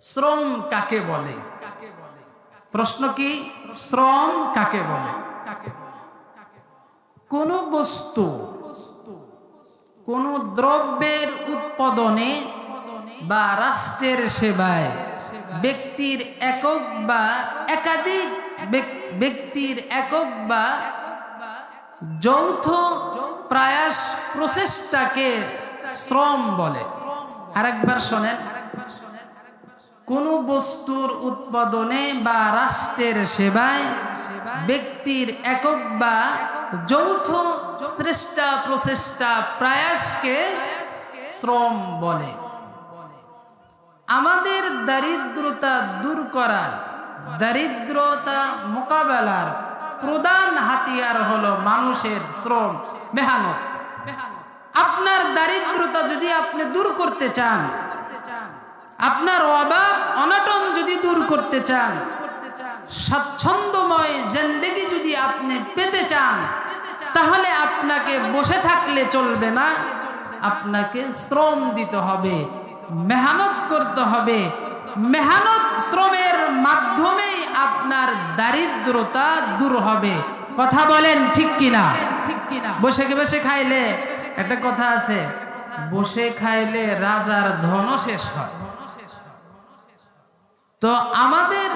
শ্রম কাকে বলে? প্রশ্ন কি? শ্রম কাকে বলে? কোন বস্তু, কোন দ্রব্যের উৎপাদনে বা রাষ্ট্রের সেবায় ব্যক্তির একক বা একাধিক ব্যক্তির একক বা যৌথ প্রয়াস প্রচেষ্টাকে শ্রম বলে। আরেকবার শোনেন, কোন বস্তুর উৎপাদনে বা রাষ্ট্রের সেবায় ব্যক্তির একক বা যৌথ চেষ্টা প্রচেষ্টা প্রয়াসকে শ্রম বলে। আমাদের দারিদ্রতা দূর করার, দারিদ্রতা মোকাবেলার প্রধান হাতিয়ার হলো মানুষের শ্রম, মেহনত। আপনার দারিদ্রতা যদি আপনি দূর করতে চান, আপনার অভাব অনটন যদি দূর করতে চান, স্বাচ্ছন্দ্যময় জিন্দেগি যদি আপনি পেতে চান, তাহলে আপনাকে বসে থাকলে চলবে না, আপনাকে শ্রম দিতে হবে, মেহনত করতে হবে। মেহনত শ্রমের মাধ্যমেই আপনার দারিদ্রতা দূর হবে। কথা বলেন ঠিক কিনা? বসে বসে খাইলে, একটা কথা আছে, বসে খাইলে রাজার ধনও শেষ হয়। তো আমাদের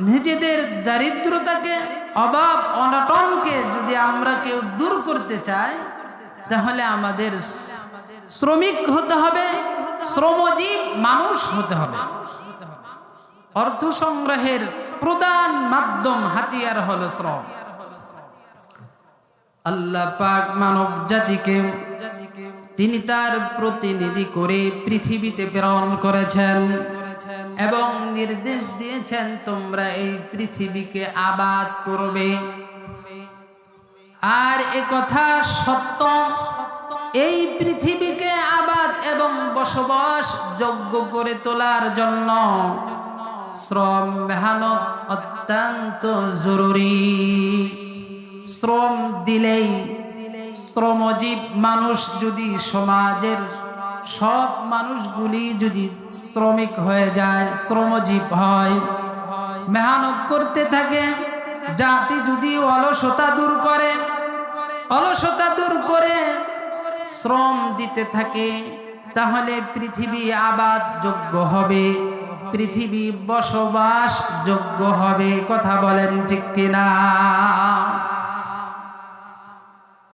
নিজেদের দারিদ্রতাকে, অভাব অনটনকে যদি আমরা কেউ দূর করতে চাই, তাহলে আমাদের শ্রমিক হতে হবে, শ্রমজীব মানুষ হতে হবে। অর্থ সংগ্রহের প্রধান মাধ্যম, হাতিয়ার হলো শ্রম। আল্লাহ পাক মানব জাতিকে তিনি তার প্রতিনিধি করে পৃথিবীতে প্রেরণ করেছেন এবং নির্দেশ দিয়েছেন, তোমরা এই পৃথিবীকে আবাদ করবে। আর এ কথা সত্য, এই পৃথিবীকে আবাদ এবং বসবাস যোগ্য করে তোলার জন্য শ্রম মেহনত অত্যন্ত জরুরি। শ্রম দিলেই, শ্রমজীব মানুষ যদি, সমাজের সব মানুষগুলি যদি শ্রমিক হয়ে যায়, শ্রমজীব হয়, মেহনত করতে থাকে, জাতি যদি অলসতা দূর করে, অলসতা দূর করে শ্রম দিতে থাকে, তাহলে পৃথিবী আবাদ যোগ্য হবে, পৃথিবী বসবাস যোগ্য হবে। কথা বলেন ঠিক কিনা?